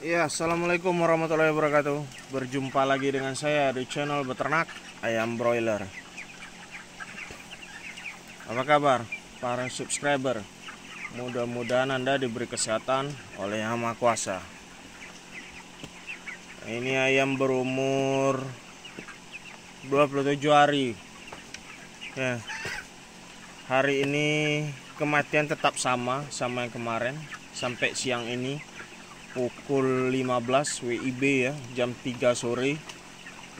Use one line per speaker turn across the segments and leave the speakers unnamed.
Ya, assalamualaikum warahmatullahi wabarakatuh. Berjumpa lagi dengan saya di channel beternak ayam broiler. Apa kabar para subscriber? Mudah-mudahan Anda diberi kesehatan oleh Yang Maha Kuasa. Ini ayam berumur 27 hari. Ya. Hari ini kematian tetap sama yang kemarin sampai siang ini. Pukul 15 WIB ya, jam 3 sore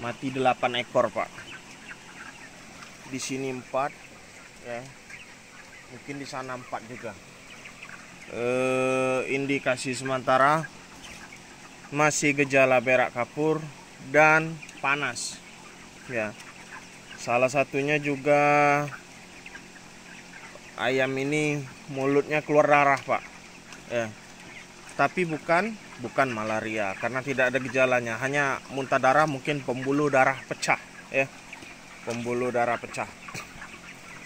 mati 8 ekor Pak. Di sini 4 ya. Mungkin di sana 4 juga. Indikasi sementara masih gejala berak kapur dan panas. Ya. Salah satunya juga ayam ini mulutnya keluar darah Pak. Ya. Tapi bukan malaria karena tidak ada gejalanya, hanya muntah darah, mungkin pembuluh darah pecah ya. Pembuluh darah pecah.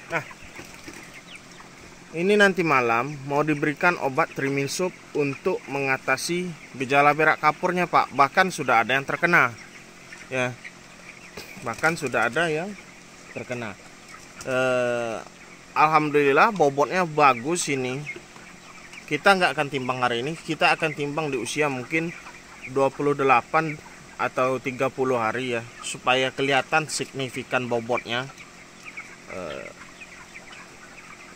Nah, ini nanti malam mau diberikan obat Triminsub untuk mengatasi gejala berak kapurnya Pak. Bahkan sudah ada yang terkena. Ya. Bahkan sudah ada yang terkena. Alhamdulillah bobotnya bagus ini. Kita nggak akan timbang hari ini, kita akan timbang di usia mungkin 28 atau 30 hari ya, supaya kelihatan signifikan bobotnya.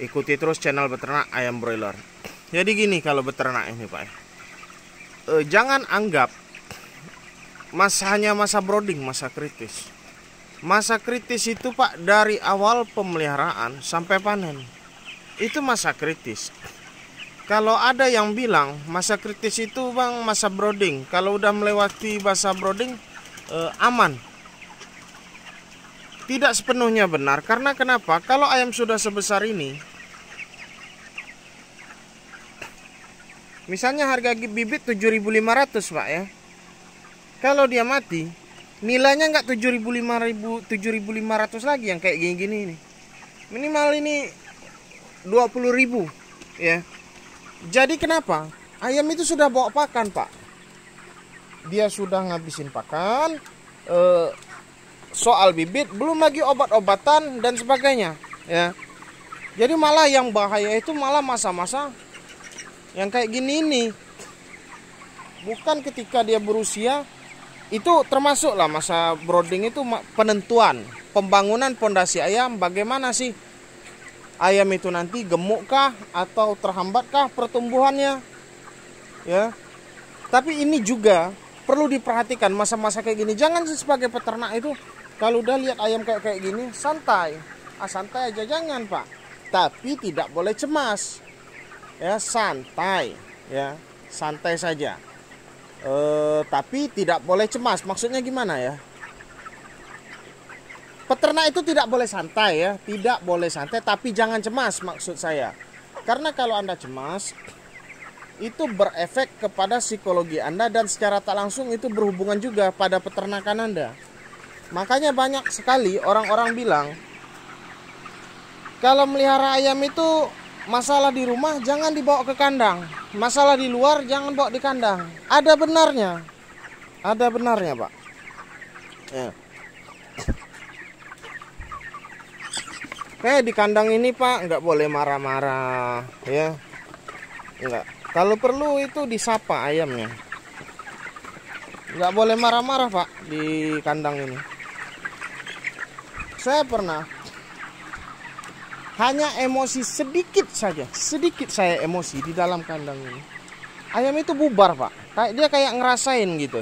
Ikuti terus channel beternak ayam broiler. Jadi gini kalau beternak ini Pak, jangan anggap hanya masa brooding, masa kritis. Masa kritis itu Pak dari awal pemeliharaan sampai panen, itu masa kritis. Kalau ada yang bilang masa kritis itu Bang masa brooding, kalau udah melewati masa brooding aman. Tidak sepenuhnya benar, karena kenapa? Kalau ayam sudah sebesar ini, misalnya harga bibit 7.500 Pak ya. Kalau dia mati, nilainya nggak 7.500 lagi yang kayak gini-gini ini. Minimal ini 20.000 ya. Jadi kenapa? Ayam itu sudah bawa pakan Pak. Dia sudah ngabisin pakan, soal bibit, belum lagi obat-obatan dan sebagainya ya. Jadi malah yang bahaya itu malah masa-masa yang kayak gini ini. Bukan ketika dia berusia, itu termasuk lah masa brooding itu penentuan pembangunan pondasi ayam. Bagaimana sih ayam itu nanti gemukkah atau terhambatkah pertumbuhannya ya. Tapi ini juga perlu diperhatikan masa-masa kayak gini. Jangan sebagai peternak itu kalau udah lihat ayam kayak gini santai, santai aja, jangan Pak. Tapi tidak boleh cemas ya, santai ya, santai saja. Tapi tidak boleh cemas. Maksudnya gimana ya? Peternak itu tidak boleh santai ya, tidak boleh santai, tapi jangan cemas maksud saya. Karena kalau Anda cemas, itu berefek kepada psikologi Anda dan secara tak langsung itu berhubungan juga pada peternakan Anda. Makanya banyak sekali orang-orang bilang, kalau melihara ayam itu masalah di rumah jangan dibawa ke kandang, masalah di luar jangan bawa di kandang. Ada benarnya Pak. Ya. Kayak di kandang ini Pak nggak boleh marah-marah ya, nggak. Kalau perlu itu disapa ayamnya, nggak boleh marah-marah Pak di kandang ini. Saya pernah hanya emosi sedikit saja, sedikit saya emosi di dalam kandang ini, ayam itu bubar Pak. Dia kayak ngerasain gitu.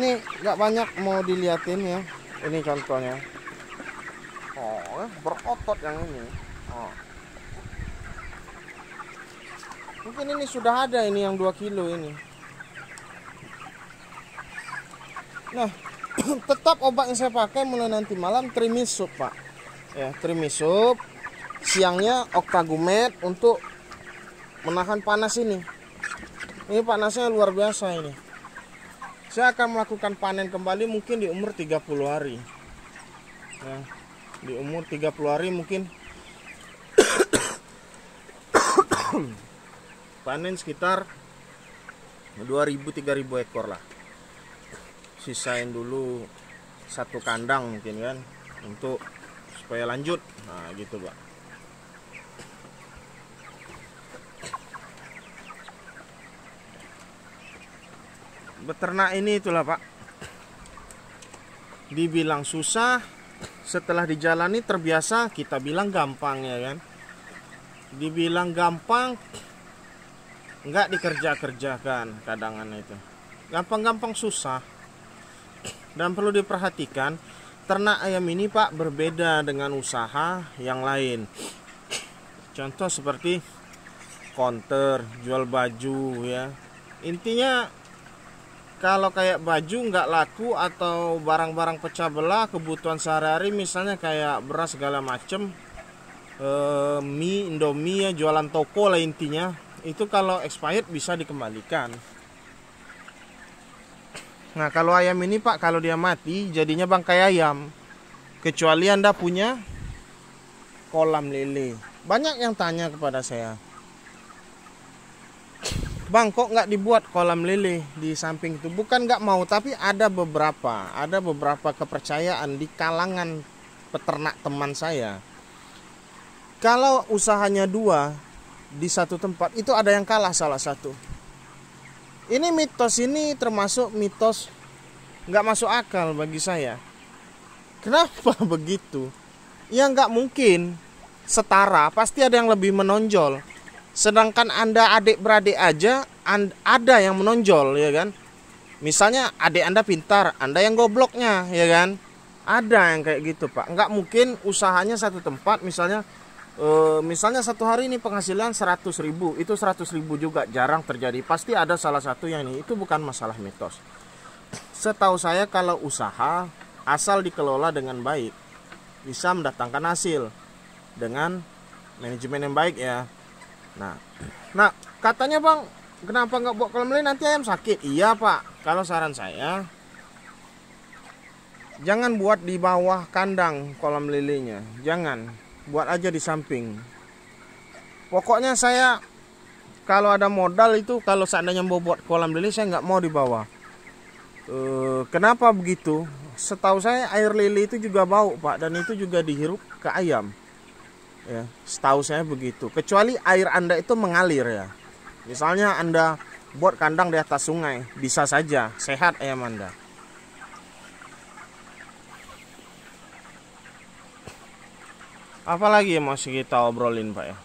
Ini nggak banyak mau diliatin ya. Ini contohnya. Berotot yang ini. Mungkin ini sudah ada ini yang 2 kilo ini. Nah, tetap obat yang saya pakai mulai nanti malam Triminsub Pak. Ya, Triminsub. Siangnya Octagumet untuk menahan panas ini. Ini panasnya luar biasa ini. Saya akan melakukan panen kembali mungkin di umur 30 hari ya, di umur 30 hari mungkin panen sekitar 2000-3000 ekor lah. Sisain dulu satu kandang mungkin kan, untuk supaya lanjut. Nah gitu Pak. Beternak ini itulah Pak, dibilang susah, setelah dijalani terbiasa, kita bilang gampang ya kan. Dibilang gampang, nggak dikerja-kerjakan kadangan itu. Gampang-gampang susah. Dan perlu diperhatikan, ternak ayam ini Pak berbeda dengan usaha yang lain. Contoh seperti counter, jual baju ya. Intinya kalau kayak baju nggak laku atau barang-barang pecah belah, kebutuhan sehari-hari misalnya kayak beras segala macem, mie, indomie ya, jualan toko lah intinya. Itu kalau expired bisa dikembalikan. Nah kalau ayam ini Pak, kalau dia mati jadinya bangkai ayam. Kecuali Anda punya kolam lele. Banyak yang tanya kepada saya, Bang kok nggak dibuat kolam lele di samping itu? Bukan nggak mau, tapi ada beberapa kepercayaan di kalangan peternak teman saya. Kalau usahanya dua di satu tempat, itu ada yang kalah salah satu. Ini mitos, ini termasuk mitos nggak masuk akal bagi saya. Kenapa begitu? Ya nggak mungkin setara, pasti ada yang lebih menonjol. Sedangkan Anda adik-beradik aja ada yang menonjol ya kan. Misalnya adik Anda pintar, Anda yang gobloknya ya kan. Ada yang kayak gitu Pak. Nggak mungkin usahanya satu tempat, misalnya satu hari ini penghasilan 100.000, itu 100.000 juga jarang terjadi. Pasti ada salah satu yang ini. Itu bukan masalah mitos. Setahu saya kalau usaha asal dikelola dengan baik, bisa mendatangkan hasil dengan manajemen yang baik ya. Nah katanya Bang, kenapa nggak buat kolam lele, nanti ayam sakit? Iya Pak, kalau saran saya jangan buat di bawah kandang kolam lelenya, jangan. Buat aja di samping. Pokoknya saya kalau ada modal itu, kalau seandainya mau buat kolam lele, saya nggak mau di bawah. Kenapa begitu? Setahu saya air lele itu juga bau Pak, dan itu juga dihirup ke ayam. Ya, setahu saya begitu. Kecuali air Anda itu mengalir ya. Misalnya Anda buat kandang di atas sungai, bisa saja sehat ayam Anda. Apalagi yang masih kita obrolin Pak ya.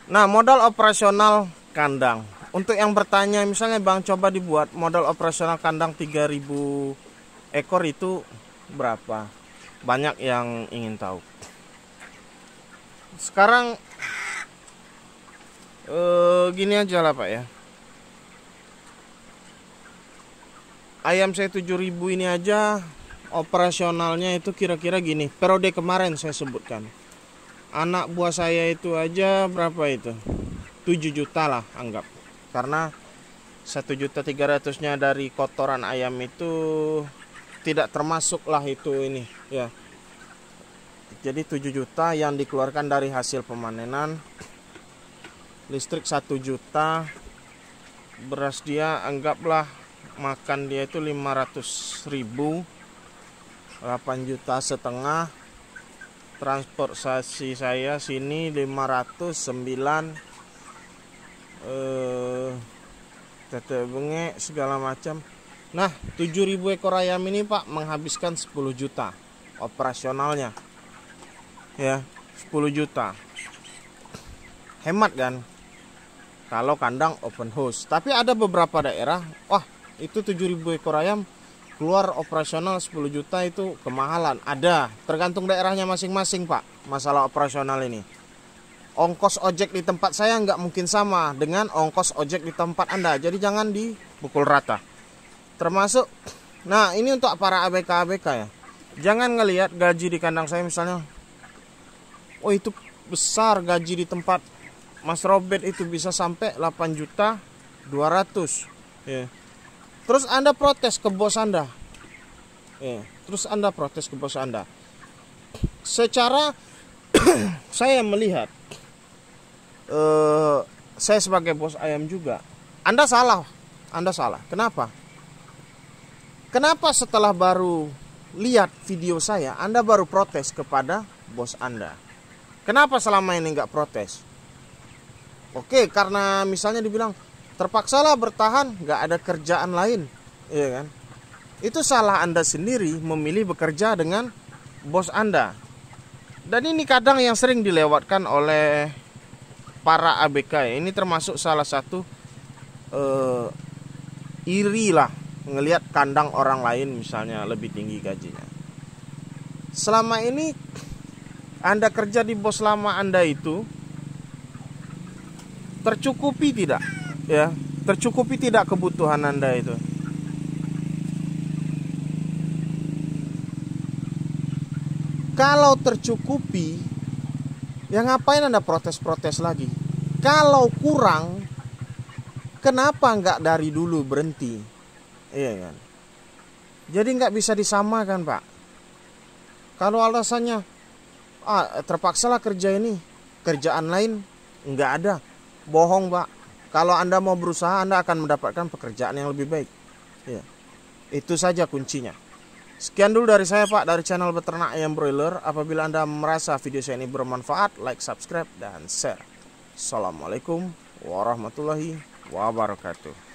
Nah modal operasional kandang. Untuk yang bertanya misalnya Bang coba dibuat modal operasional kandang 3.000 ekor itu berapa? Banyak yang ingin tahu. Sekarang gini aja lah Pak ya. Ayam saya 7.000 ini aja operasionalnya itu kira-kira gini. Periode kemarin saya sebutkan, anak buah saya itu aja berapa itu? 7 juta lah anggap. Karena 1.300.000-nya dari kotoran ayam itu tidak termasuk lah itu ini ya. Jadi 7 juta yang dikeluarkan dari hasil pemanenan. Listrik 1 juta. Beras dia anggaplah makan dia itu 500.000, 8,5 juta. Transportasi saya sini 509, tete bengek segala macam. Nah 7.000 ekor ayam ini Pak menghabiskan 10 juta operasionalnya ya. 10 juta hemat kan kalau kandang open house. Tapi ada beberapa daerah, wah itu 7.000 ekor ayam keluar operasional 10 juta itu kemahalan. Ada, tergantung daerahnya masing-masing Pak. Masalah operasional ini, ongkos ojek di tempat saya nggak mungkin sama dengan ongkos ojek di tempat Anda. Jadi jangan dipukul rata. Termasuk, nah ini untuk para ABK ya. Jangan ngelihat gaji di kandang saya misalnya, oh itu besar gaji di tempat Mas Robert itu bisa sampai 8.200.000 ya. Terus Anda protes ke bos Anda ya. Terus Anda protes ke bos Anda. Secara saya melihat saya sebagai bos ayam juga. Anda salah. Kenapa? Kenapa setelah baru lihat video saya, Anda baru protes kepada bos Anda? Kenapa selama ini nggak protes? Oke, karena misalnya dibilang terpaksalah bertahan, nggak ada kerjaan lain, iya kan? Itu salah Anda sendiri memilih bekerja dengan bos Anda. Dan ini kadang yang sering dilewatkan oleh para ABK ya. Ini termasuk salah satu iri lah ngelihat kandang orang lain misalnya lebih tinggi gajinya. Selama ini Anda kerja di bos lama Anda itu tercukupi tidak? Ya, tercukupi tidak kebutuhan Anda itu? Kalau tercukupi, ya ngapain Anda protes-protes lagi? Kalau kurang, kenapa nggak dari dulu berhenti? Iya kan? Jadi nggak bisa disamakan, Pak. Kalau alasannya, terpaksalah kerja ini, kerjaan lain nggak ada, bohong, Pak. Kalau Anda mau berusaha, Anda akan mendapatkan pekerjaan yang lebih baik. Ya. Itu saja kuncinya. Sekian dulu dari saya, Pak, dari channel Beternak Ayam Broiler. Apabila Anda merasa video saya ini bermanfaat, like, subscribe, dan share. Assalamualaikum warahmatullahi wabarakatuh.